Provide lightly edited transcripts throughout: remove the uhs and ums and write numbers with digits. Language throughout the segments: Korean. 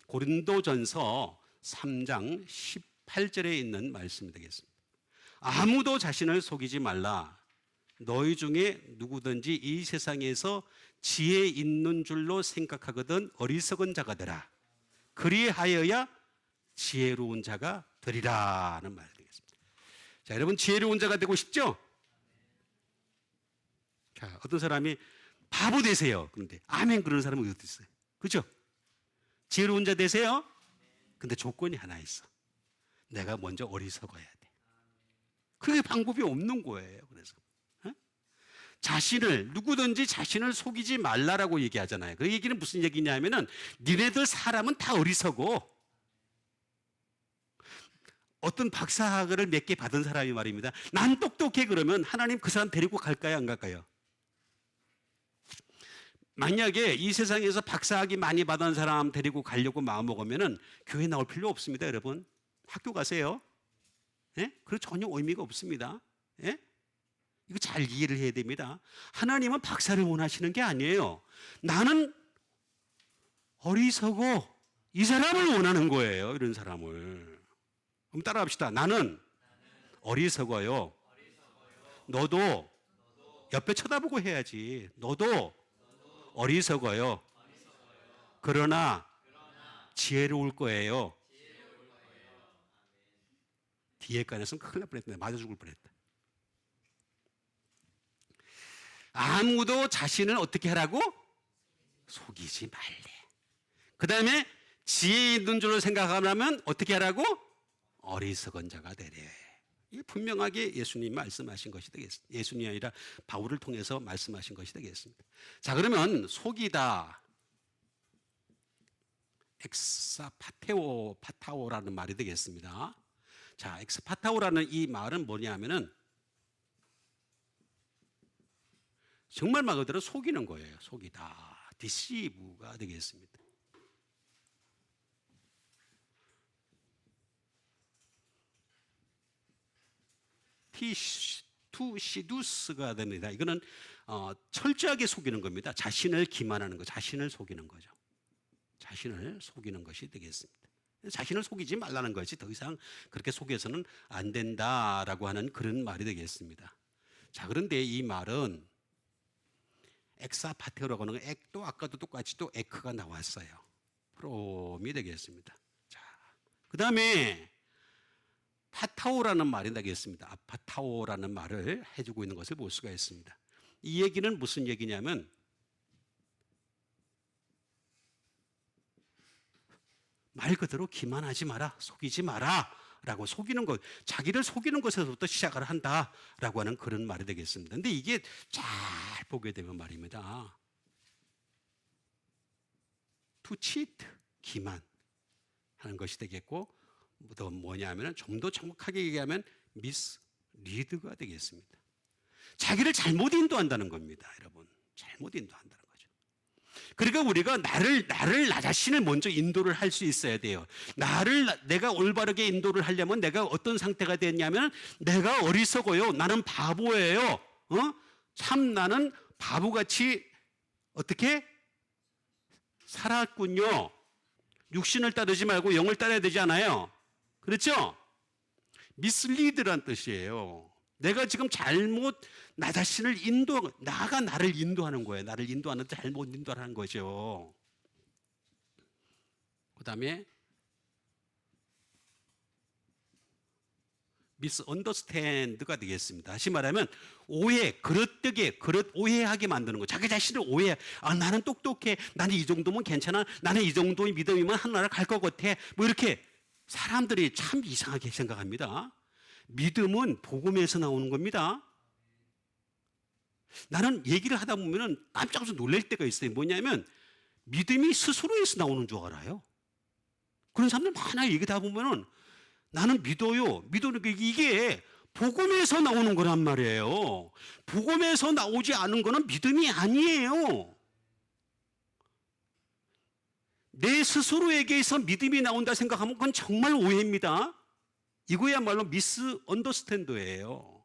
고린도전서 3장 18절에 있는 말씀이 되겠습니다. 아무도 자신을 속이지 말라. 너희 중에 누구든지 이 세상에서 지혜 있는 줄로 생각하거든 어리석은 자가 되라. 그리하여야 지혜로운 자가 되리라 하는 말이 되겠습니다. 자, 여러분 지혜로운 자가 되고 싶죠? 자, 어떤 사람이 바보 되세요. 그런데 아멘 그러는 사람은 어디 있어요? 그죠? 지혜로운 자 되세요? 근데 조건이 하나 있어. 내가 먼저 어리석어야 돼. 그게 방법이 없는 거예요. 그래서 누구든지 자신을 속이지 말라라고 얘기하잖아요. 그 얘기는 무슨 얘기냐면은 니네들 사람은 다 어리석어. 어떤 박사학위를 몇 개 받은 사람이 말입니다. 난 똑똑해 그러면 하나님 그 사람 데리고 갈까요? 안 갈까요? 만약에 이 세상에서 박사학위 많이 받은 사람 데리고 가려고 마음먹으면은 교회 나올 필요 없습니다, 여러분. 학교 가세요. 예? 그리고 전혀 의미가 없습니다. 예? 이거 잘 이해를 해야 됩니다. 하나님은 박사를 원하시는 게 아니에요. 나는 어리석어. 이 사람을 원하는 거예요, 이런 사람을. 그럼 따라합시다. 나는 어리석어요. 너도 옆에 쳐다보고 해야지. 너도 어리석어요. 그러나 지혜로울 거예요. 뒤에 간에서는 큰일 날 뻔했다. 맞아 죽을 뻔했다. 아무도 자신을 어떻게 하라고? 속이지 말래. 그 다음에 지혜 있는 줄로 생각하면 어떻게 하라고? 어리석은 자가 되래. 이게 분명하게 예수님 말씀하신 것이 되겠습니다. 예수님이 아니라 바울을 통해서 말씀하신 것이 되겠습니다. 자, 그러면 속이다. 파타오라는 말이 되겠습니다. 자, 파타오라는 이 말은 뭐냐면은 정말 말 그대로 속이는 거예요. 속이다. 디시브가 되겠습니다. 투시두스가 됩니다. 이거는 철저하게 속이는 겁니다. 자신을 기만하는 거, 자신을 속이는 거죠. 자신을 속이는 것이 되겠습니다. 자신을 속이지 말라는 것이 더 이상 그렇게 속여서는 안 된다라고 하는 그런 말이 되겠습니다. 자, 그런데 이 말은 엑사파테오라고 하는 액도 아까도 똑같이 또 에크가 나왔어요. 프롬이 되겠습니다. 자, 그 다음에 파타오라는 말이 나겠습니다. 아파타오라는 말을 해주고 있는 것을 볼 수가 있습니다. 이 얘기는 무슨 얘기냐면 말 그대로 기만하지 마라, 속이지 마라 라고 속이는 것, 자기를 속이는 것에서부터 시작을 한다라고 하는 그런 말이 되겠습니다. 근데 이게 잘 보게 되면 말입니다. to cheat, 기만하는 것이 되겠고 또 뭐냐면 좀 더 정확하게 얘기하면 mislead가 되겠습니다. 자기를 잘못 인도한다는 겁니다, 여러분. 잘못 인도한다는 거죠. 그러니까 우리가 나 자신을 먼저 인도를 할 수 있어야 돼요. 내가 올바르게 인도를 하려면 내가 어떤 상태가 됐냐면 내가 어리석어요. 나는 바보예요. 참 나는 바보같이 어떻게 살았군요. 육신을 따르지 말고 영을 따라야 되지 않아요? 그렇죠? 미슬리드란 뜻이에요. 내가 지금 잘못 나 자신을 나가 나를 인도하는 거예요. 나를 인도하는데 잘못 인도하는 거죠. 그 다음에 misunderstand가 되겠습니다. 다시 말하면 오해하게 만드는 거. 자기 자신을 나는 똑똑해. 나는 이 정도면 괜찮아. 나는 이 정도의 믿음이면 하나를 갈 것 같아. 뭐 이렇게 사람들이 참 이상하게 생각합니다. 믿음은 복음에서 나오는 겁니다. 나는 얘기를 하다 보면 깜짝 놀랄 때가 있어요. 뭐냐면 믿음이 스스로에서 나오는 줄 알아요. 그런 사람들 많아요. 얘기하다 보면은 나는 믿어요. 믿어는 이게 복음에서 나오는 거란 말이에요. 복음에서 나오지 않은 거는 믿음이 아니에요. 내 스스로에게서 믿음이 나온다 생각하면 그건 정말 오해입니다. 이거야말로 미스언더스탠드예요.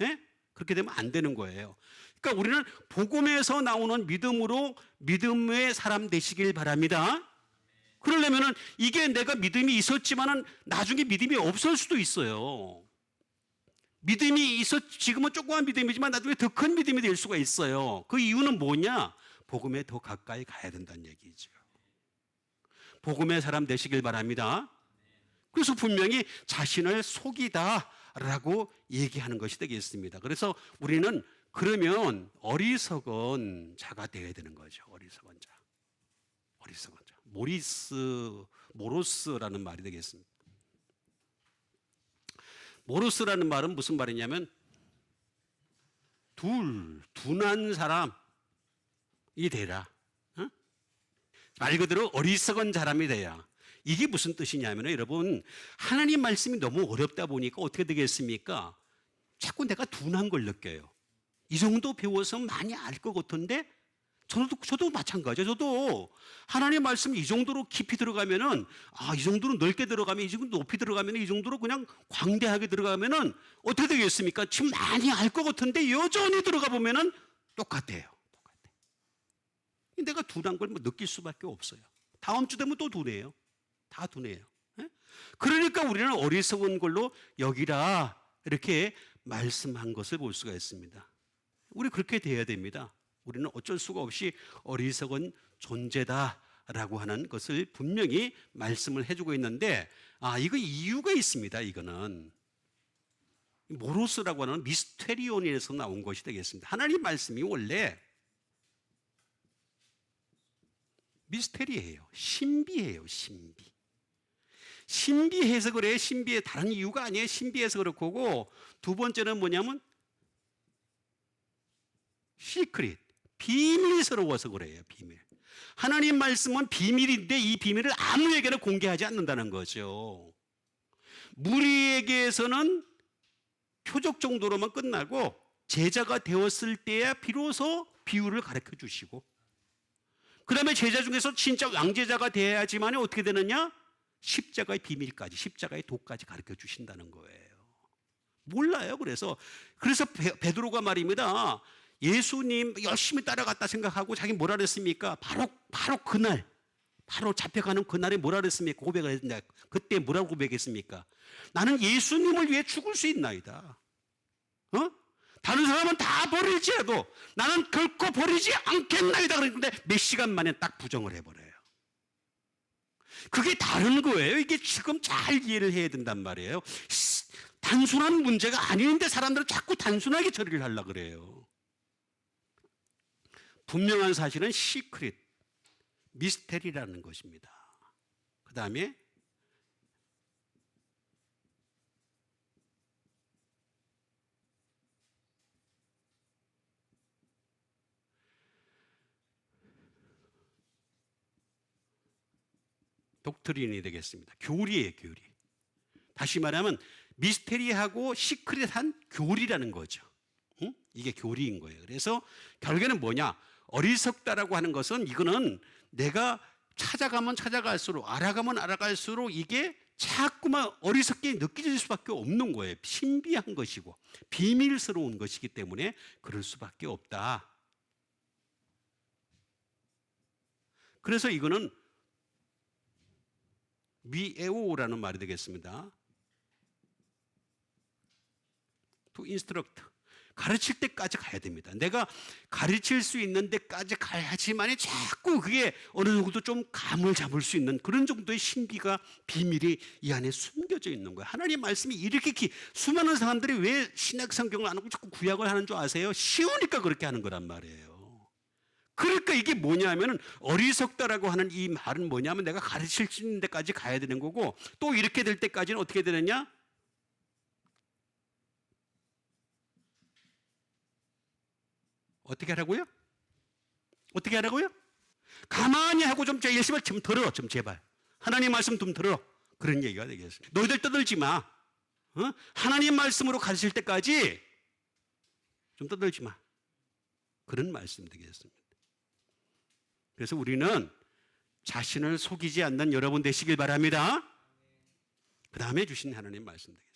예? 그렇게 되면 안 되는 거예요. 그러니까 우리는 복음에서 나오는 믿음으로 믿음의 사람 되시길 바랍니다. 그러려면은 이게 내가 믿음이 있었지만은 나중에 믿음이 없을 수도 있어요. 믿음이 지금은 조그만 믿음이지만 나중에 더 큰 믿음이 될 수가 있어요. 그 이유는 뭐냐? 복음에 더 가까이 가야 된다는 얘기죠. 복음의 사람 되시길 바랍니다. 그래서 분명히 자신을 속이다라고 얘기하는 것이 되겠습니다. 그래서 우리는 그러면 어리석은 자가 되어야 되는 거죠. 어리석은 자. 어리석은 자. 모로스라는 말이 되겠습니다. 모로스라는 말은 무슨 말이냐면 둔한 사람이 되라. 어? 말 그대로 어리석은 사람이 돼야. 이게 무슨 뜻이냐면 여러분, 하나님 말씀이 너무 어렵다 보니까 어떻게 되겠습니까? 자꾸 내가 둔한 걸 느껴요. 이 정도 배워서 많이 알 것 같은데 저도 마찬가지예요. 저도 하나님 말씀 이 정도로 깊이 들어가면은, 이 정도로 넓게 들어가면, 이 정도 높이 들어가면, 이 정도로 그냥 광대하게 들어가면은 어떻게 되겠습니까? 지금 많이 알 것 같은데 여전히 들어가 보면은 똑같아요. 내가 둔한 걸 느낄 수밖에 없어요. 다음 주 되면 또 둔해요. 다 둔해요. 그러니까 우리는 어리석은 걸로 여기라 이렇게 말씀한 것을 볼 수가 있습니다. 우리 그렇게 돼야 됩니다. 우리는 어쩔 수가 없이 어리석은 존재다라고 하는 것을 분명히 말씀을 해주고 있는데, 이거 이유가 있습니다. 이거는 모로스라고 하는 미스테리온에서 나온 것이 되겠습니다. 하나님 말씀이 원래 미스테리예요. 신비예요. 신비해서 그래요. 신비의 다른 이유가 아니에요. 신비해서 그렇고, 두 번째는 뭐냐면 시크릿, 비밀스러워서 그래요. 비밀. 하나님 말씀은 비밀인데 이 비밀을 아무에게나 공개하지 않는다는 거죠. 무리에게서는 표적 정도로만 끝나고 제자가 되었을 때야 비로소 비유를 가르쳐 주시고, 그 다음에 제자 중에서 진짜 왕제자가 돼야지만 어떻게 되느냐? 십자가의 비밀까지, 십자가의 도까지 가르쳐 주신다는 거예요. 몰라요. 그래서 베드로가 말입니다. 예수님 열심히 따라갔다 생각하고 자기 뭐라 그랬습니까? 바로 그날, 바로 잡혀가는 그날에 뭐라 그랬습니까? 고백을 했는데 그때 뭐라고 고백했습니까? 나는 예수님을 위해 죽을 수 있나이다. 다른 사람은 다 버릴지라도 나는 결코 버리지 않겠나이다. 그랬는데 몇 시간 만에 딱 부정을 해버려요. 그게 다른 거예요. 이게 지금 잘 이해를 해야 된단 말이에요. 단순한 문제가 아닌데 사람들은 자꾸 단순하게 처리를 하려고 그래요. 분명한 사실은 시크릿, 미스테리라는 것입니다. 그 다음에 독트린이 되겠습니다. 교리예요, 교리. 다시 말하면 미스테리하고 시크릿한 교리라는 거죠. 이게 교리인 거예요. 그래서 결국에는 뭐냐? 어리석다라고 하는 것은 이거는 내가 찾아가면 찾아갈수록, 알아가면 알아갈수록 이게 자꾸만 어리석게 느껴질 수밖에 없는 거예요. 신비한 것이고 비밀스러운 것이기 때문에 그럴 수밖에 없다. 그래서 이거는 미에오라는 말이 되겠습니다. To instruct. 가르칠 때까지 가야 됩니다. 내가 가르칠 수 있는 데까지 가야지만 자꾸 그게 어느 정도 좀 감을 잡을 수 있는 그런 정도의 신비가, 비밀이 이 안에 숨겨져 있는 거예요. 하나님 말씀이 이렇게 수많은 사람들이 왜 신약 성경을 안 하고 자꾸 구약을 하는 줄 아세요? 쉬우니까 그렇게 하는 거란 말이에요. 그러니까 이게 뭐냐면 어리석다라고 하는 이 말은 뭐냐면 내가 가르칠 수 있는 데까지 가야 되는 거고, 또 이렇게 될 때까지는 어떻게 되느냐? 어떻게 하라고요? 어떻게 하라고요? 가만히 하고 좀 예수님 좀 들어, 좀 제발. 하나님 말씀 좀 들어. 그런 얘기가 되겠습니다. 너희들 떠들지 마. 하나님 말씀으로 가르칠 때까지 좀 떠들지 마. 그런 말씀 되겠습니다. 그래서 우리는 자신을 속이지 않는 여러분 되시길 바랍니다. 그 다음에 주신 하나님 말씀 되겠습니다.